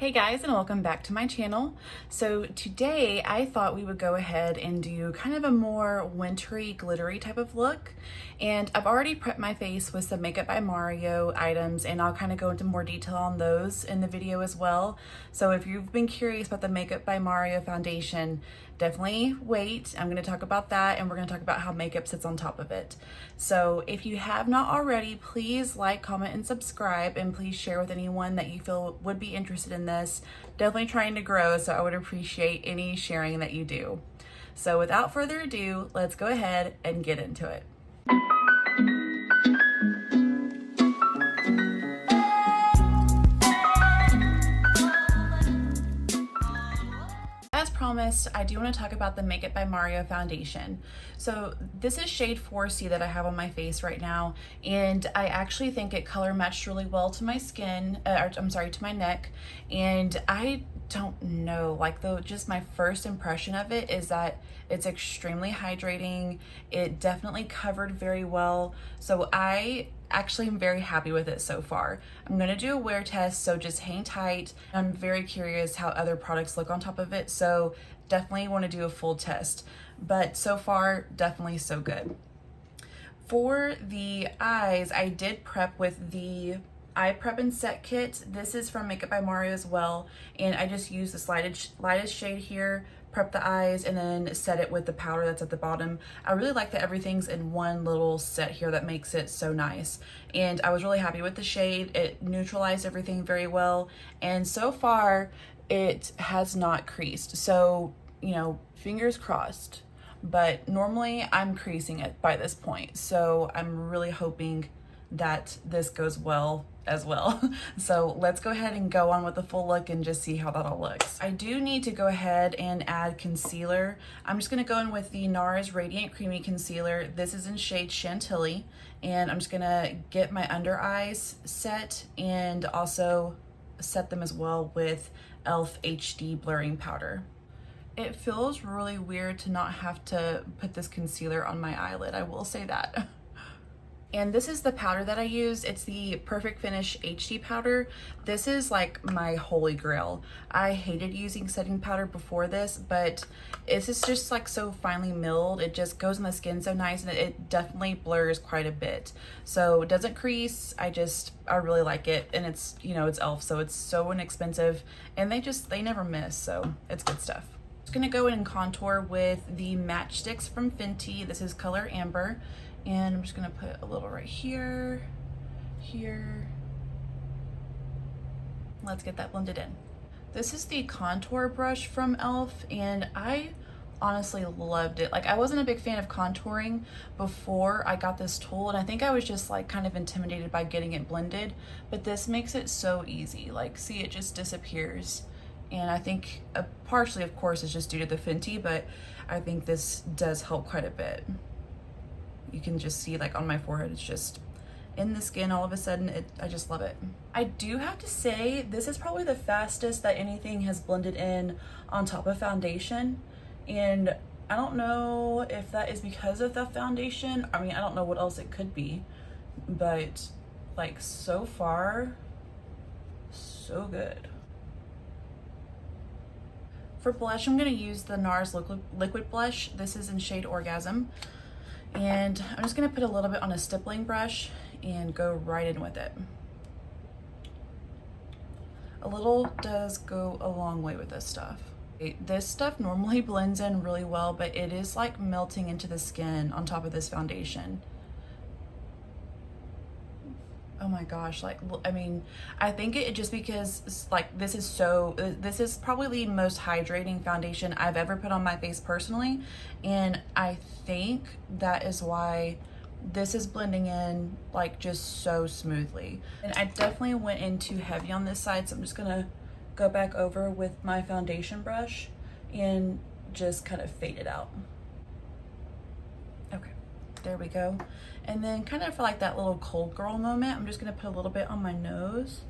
Hey guys, and welcome back to my channel. So today I thought we would go ahead and do kind of a more wintry, glittery type of look. And I've already prepped my face with some Makeup by Mario items, and I'll kind of go into more detail on those in the video as well. So if you've been curious about the Makeup by Mario foundation, definitely wait. I'm going to talk about that, and we're going to talk about how makeup sits on top of it. So if you have not already, please like, comment, and subscribe, and please share with anyone that you feel would be interested in this. Definitely trying to grow, so I would appreciate any sharing that you do. So without further ado, let's go ahead and get into it. As promised, I do want to talk about the Makeup by Mario foundation. So this is shade 4C that I have on my face right now, and I actually think it color matched really well to my skin, to my neck. And I don't know, like just my first impression of it is that it's extremely hydrating. It definitely covered very well. So I actually am very happy with it so far. I'm gonna do a wear test, so just hang tight. I'm very curious how other products look on top of it, so definitely want to do a full test. But so far, definitely so good. For the eyes, I did prep with the Eye Prep and Set Kit. This is from Makeup by Mario as well, and I just used the lightest shade here, prep the eyes, and then set it with the powder that's at the bottom. I really like that everything's in one little set here that makes it so nice. And I was really happy with the shade. It neutralized everything very well, and so far it has not creased. So, you know, fingers crossed. But normally I'm creasing it by this point, so I'm really hoping that this goes well as well. So let's go ahead and go on with the full look and just see how that all looks. I do need to go ahead and add concealer. I'm just gonna go in with the NARS Radiant Creamy Concealer. This is in shade Chantilly, and I'm just gonna get my under eyes set and also set them as well with e.l.f. HD Blurring Powder. It feels really weird to not have to put this concealer on my eyelid, I will say that. And this is the powder that I used. It's the Perfect Finish HD powder. This is like my holy grail. I hated using setting powder before this, but this is just like so finely milled. It just goes on the skin so nice, and it definitely blurs quite a bit. So it doesn't crease. I really like it, and it's, you know, it's e.l.f., so it's so inexpensive, and they never miss, so it's good stuff. Just gonna go in and contour with the Matchsticks from Fenty. This is color Amber. And I'm just gonna put a little right here, here. Let's get that blended in. This is the contour brush from e.l.f. and I honestly loved it. Like, I wasn't a big fan of contouring before I got this tool, and I think I was just like kind of intimidated by getting it blended, but this makes it so easy. Like, see, it just disappears. And I think partially, of course, is just due to the Fenty, but I think this does help quite a bit. You can just see, like, on my forehead, it's just in the skin all of a sudden. I just love it. I do have to say, this is probably the fastest that anything has blended in on top of foundation. And I don't know if that is because of the foundation. I mean, I don't know what else it could be, but like, so far, so good. For blush, I'm gonna use the NARS liquid blush. This is in shade Orgasm. And I'm just gonna put a little bit on a stippling brush and go right in with it. A little does go a long way with this stuff. This stuff normally blends in really well, but it is like melting into the skin on top of this foundation. Oh my gosh, like, I mean, I think it just because, like, this is probably the most hydrating foundation I've ever put on my face personally, and I think that is why this is blending in like just so smoothly. And I definitely went in too heavy on this side, so I'm just gonna go back over with my foundation brush and just kind of fade it out. Okay, there we go. And then kind of for like that little cold girl moment, I'm just gonna put a little bit on my nose.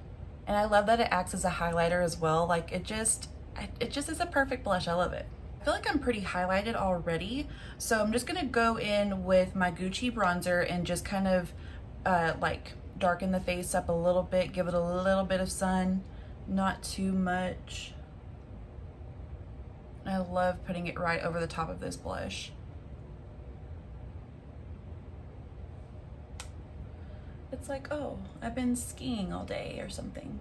And I love that it acts as a highlighter as well. Like, it just is a perfect blush. I love it. I feel like I'm pretty highlighted already, so I'm just gonna go in with my Gucci bronzer and just kind of like darken the face up a little bit, give it a little bit of sun, not too much. I love putting it right over the top of this blush. It's like, oh, I've been skiing all day or something.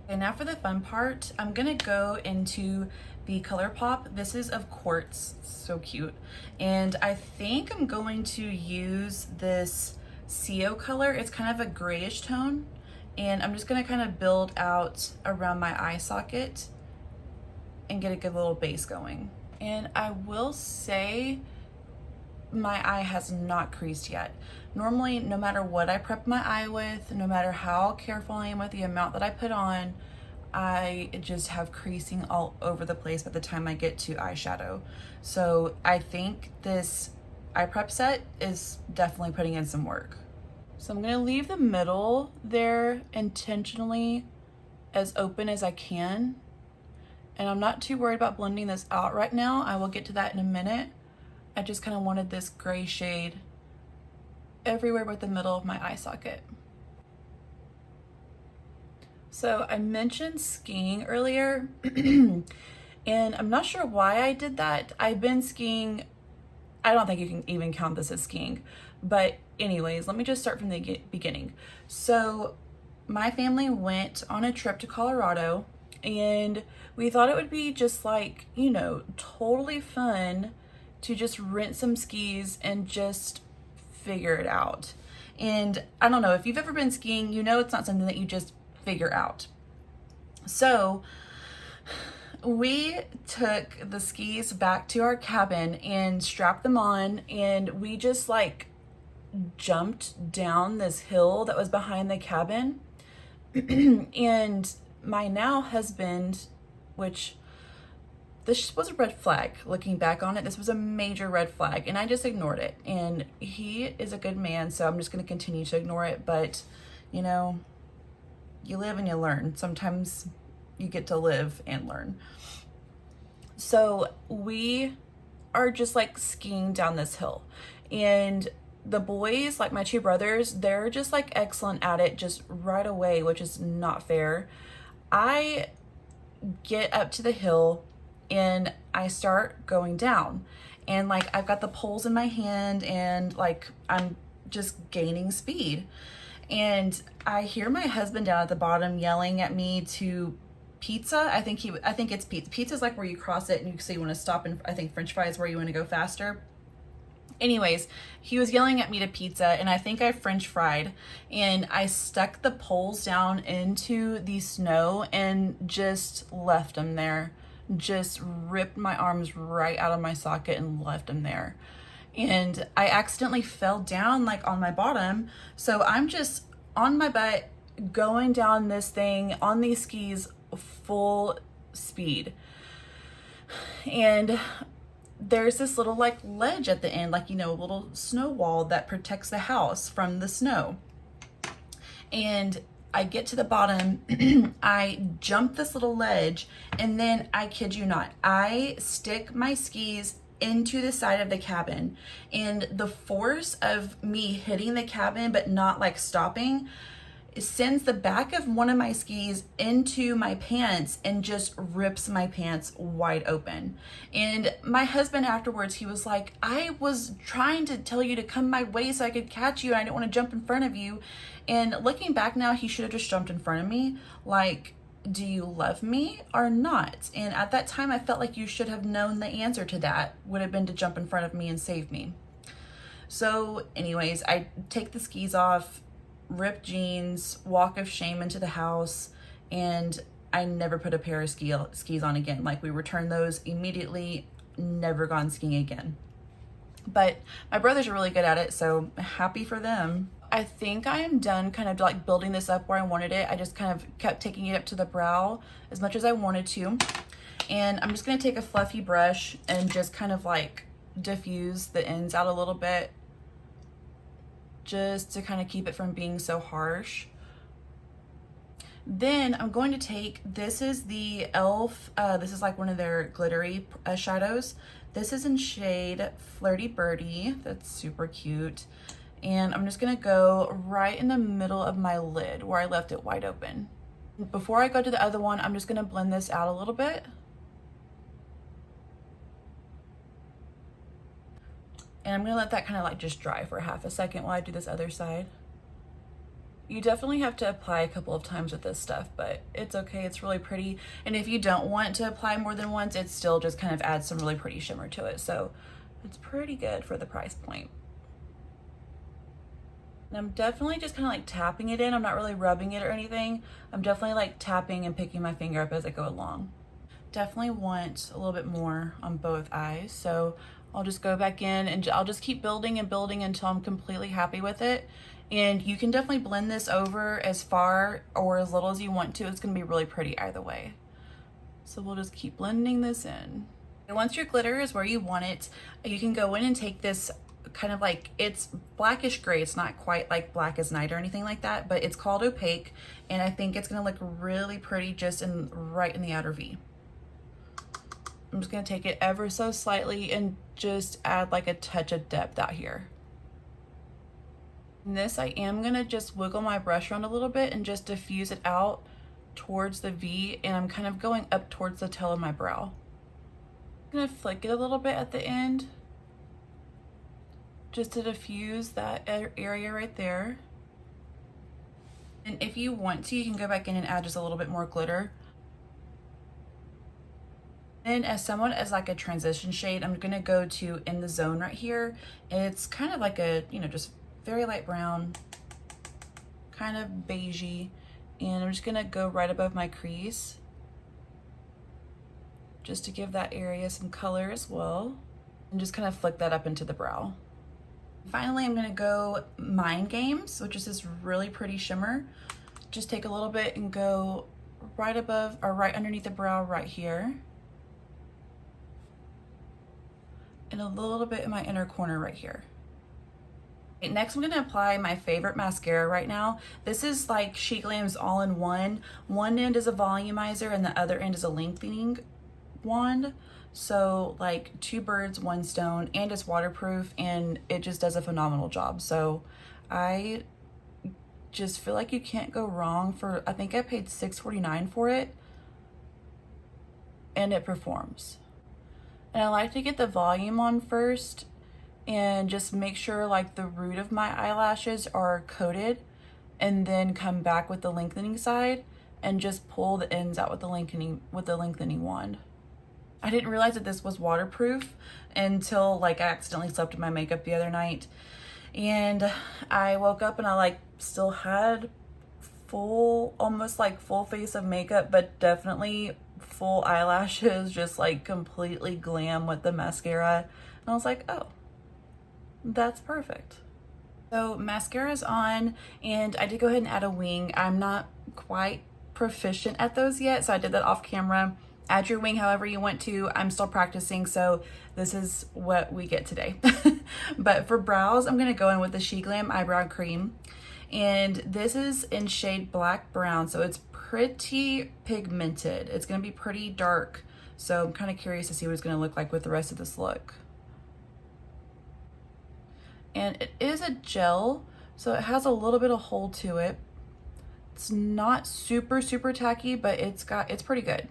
And now for the fun part, I'm gonna go into the ColourPop. This is of Quartz, so cute. And I think I'm going to use this CO color. It's kind of a grayish tone. And I'm just gonna kind of build out around my eye socket and get a good little base going. And I will say, my eye has not creased yet. Normally, no matter what I prep my eye with, no matter how careful I am with the amount that I put on, I just have creasing all over the place by the time I get to eyeshadow. So I think this eye prep set is definitely putting in some work. So I'm gonna leave the middle there intentionally as open as I can. And I'm not too worried about blending this out right now. I will get to that in a minute. I just kind of wanted this gray shade everywhere but the middle of my eye socket. So I mentioned skiing earlier, and I'm not sure why I did that. I've been skiing, I don't think you can even count this as skiing, but anyways, let me just start from the beginning. So my family went on a trip to Colorado, and we thought it would be just like, you know, totally fun to just rent some skis and just figure it out. And I don't know, if you've ever been skiing, you know it's not something that you just figure out. So we took the skis back to our cabin and strapped them on, and we just like jumped down this hill that was behind the cabin. And my now husband, which this was a red flag. Looking back on it, this was a major red flag, and I just ignored it. And he is a good man, so I'm just going to continue to ignore it. But, you know, you live and you learn. Sometimes you get to live and learn. So we are just like skiing down this hill, and the boys, like my two brothers, they're just like excellent at it just right away, which is not fair. I get up to the hill and I start going down, and like I've got the poles in my hand, and like I'm just gaining speed, and I hear my husband down at the bottom yelling at me to pizza. I think it's pizza. Pizza's like where you cross it and you say you want to stop, and I think French fries where you want to go faster. Anyways, he was yelling at me to pizza, and I think I French fried, and I stuck the poles down into the snow and just left them there. Just ripped my arms right out of my socket and left them there. And I accidentally fell down like on my bottom. So I'm just on my butt going down this thing on these skis full speed. And there's this little like ledge at the end, like, you know, a little snow wall that protects the house from the snow. And I get to the bottom, I jump this little ledge, and then I kid you not, I stick my skis into the side of the cabin, and the force of me hitting the cabin but not like stopping sends the back of one of my skis into my pants and just rips my pants wide open. And my husband afterwards, he was like, I was trying to tell you to come my way so I could catch you, and I didn't want to jump in front of you. And looking back now, he should have just jumped in front of me. Like, do you love me or not? And at that time, I felt like you should have known the answer to that would have been to jump in front of me and save me. So anyways, I take the skis off, ripped jeans, walk of shame into the house, and I never put a pair of skis on again. Like, we returned those immediately, never gone skiing again. But my brothers are really good at it, so happy for them. I think I am done kind of like building this up where I wanted it. I just kind of kept taking it up to the brow as much as I wanted to. And I'm just gonna take a fluffy brush and just kind of like diffuse the ends out a little bit, just to kind of keep it from being so harsh. Then I'm going to take, this is the e.l.f. This is like one of their glittery shadows. This is in shade Flirty Birdie. That's super cute. and I'm just gonna go right in the middle of my lid where I left it wide open. Before I go to the other one, I'm just gonna blend this out a little bit. And I'm gonna let that kind of like just dry for half a second while I do this other side. You definitely have to apply a couple of times with this stuff, but it's okay, it's really pretty. And if you don't want to apply more than once, it still just kind of adds some really pretty shimmer to it. So it's pretty good for the price point. And I'm definitely just kind of like tapping it in. I'm not really rubbing it or anything. I'm definitely like tapping and picking my finger up as I go along. Definitely want a little bit more on both eyes. So I'll just go back in and I'll just keep building and building until I'm completely happy with it. And you can definitely blend this over as far or as little as you want to. It's gonna be really pretty either way. So we'll just keep blending this in. And once your glitter is where you want it, you can go in and take this kind of like, it's blackish gray. It's not quite like black as night or anything like that, but it's called opaque. And I think it's gonna look really pretty just right in the outer V. I'm just gonna take it ever so slightly and just add like a touch of depth out here. And this, I am gonna just wiggle my brush around a little bit and just diffuse it out towards the V, and I'm kind of going up towards the tail of my brow. I'm gonna flick it a little bit at the end just to diffuse that area right there. And if you want to, you can go back in and add just a little bit more glitter. And as somewhat as like a transition shade, I'm gonna go to In the Zone right here. It's kind of like a, you know, just very light brown, kind of beigey, and I'm just gonna go right above my crease just to give that area some color as well, and just kind of flick that up into the brow. Finally, I'm gonna go Mind Games, which is this really pretty shimmer. Just take a little bit and go right above or right underneath the brow right here, and a little bit in my inner corner right here. Next, I'm gonna apply my favorite mascara right now. This is like Glams All in One. One end is a volumizer and the other end is a lengthening wand. So like two birds, one stone, and it's waterproof and it just does a phenomenal job. So I just feel like you can't go wrong for, I think I paid $6.49 for it, and it performs. And I like to get the volume on first and just make sure like the root of my eyelashes are coated, and then come back with the lengthening side and just pull the ends out with the lengthening wand. I didn't realize that this was waterproof until like I accidentally slept in my makeup the other night, and I woke up and I like still had almost like full face of makeup, but definitely full eyelashes, just like completely glam with the mascara. And I was like, oh, that's perfect. So mascara's on, and I did go ahead and add a wing. I'm not quite proficient at those yet, so I did that off camera. Add your wing however you want to. I'm still practicing, so this is what we get today. But for brows, I'm gonna go in with the Glam Eyebrow Cream, and this is in shade Black Brown, so it's pretty pigmented. It's gonna be pretty dark, so I'm kind of curious to see what it's gonna look like with the rest of this look. And it is a gel, so it has a little bit of hold to it. It's not super tacky, but it's pretty good.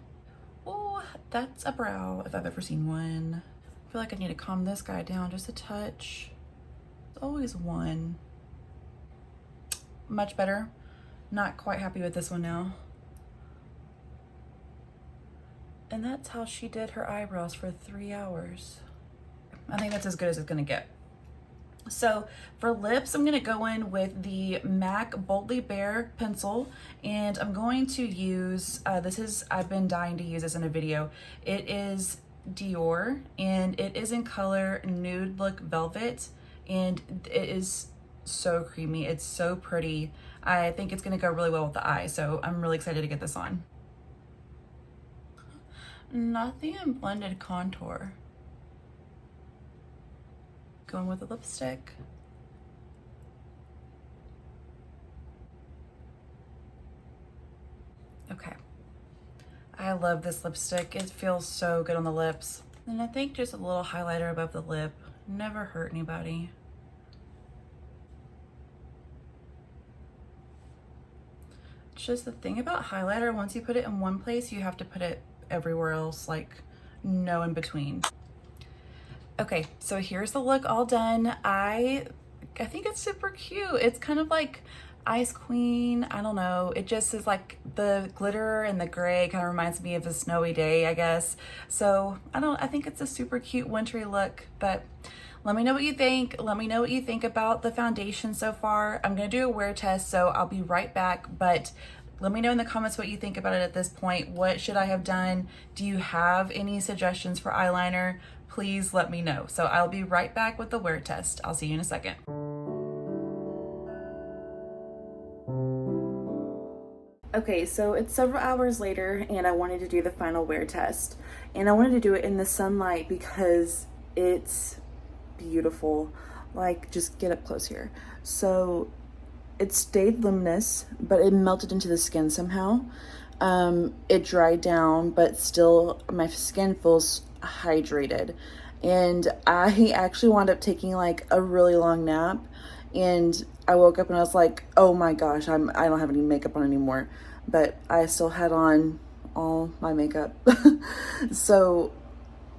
Oh, that's a brow if I've ever seen one. I feel like I need to calm this guy down just a touch. It's always one. Much better. Not quite happy with this one now. And that's how she did her eyebrows for 3 hours. I think that's as good as it's gonna get. So for lips, I'm gonna go in with the MAC Boldly Bare pencil, and I'm going to use, I've been dying to use this in a video. It is Dior, and it is in color Nude Look Velvet, and it is so creamy. It's so pretty. I think it's gonna go really well with the eye, so I'm really excited to get this on. Nothing in blended contour. Going with a lipstick. Okay. I love this lipstick. It feels so good on the lips. And I think just a little highlighter above the lip. Never hurt anybody. It's just the thing about highlighter, once you put it in one place, you have to put it everywhere else, like no in between. Okay, so here's the look all done. I think it's super cute. It's kind of like Ice Queen. I don't know. It just is like the glitter and the gray kind of reminds me of a snowy day, I guess. So I think it's a super cute wintry look, but let me know what you think. Let me know what you think about the foundation so far. I'm gonna do a wear test, so I'll be right back, but let me know in the comments what you think about it at this point. What should I have done? Do you have any suggestions for eyeliner? Please let me know. So I'll be right back with the wear test. I'll see you in a second. Okay, so it's several hours later and I wanted to do the final wear test. And I wanted to do it in the sunlight because it's beautiful. Like, just get up close here. So it stayed luminous, but it melted into the skin somehow. It dried down, but still my skin feels hydrated. And I actually wound up taking like a really long nap, and I woke up and I was like, oh my gosh, I don't have any makeup on anymore, but I still had on all my makeup. So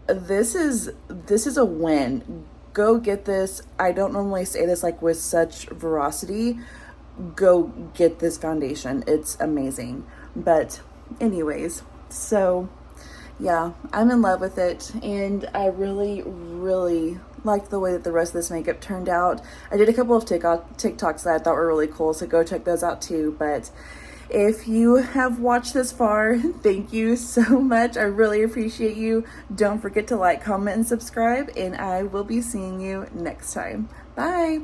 this is a win. Go get this. I don't normally say this like with such veracity. Go get this foundation. It's amazing. But anyways, so yeah, I'm in love with it, and I really liked the way that the rest of this makeup turned out. I did a couple of TikToks that I thought were really cool, so go check those out too. But if you have watched this far, thank you so much. I really appreciate you. Don't forget to like, comment, and subscribe, and I will be seeing you next time. Bye.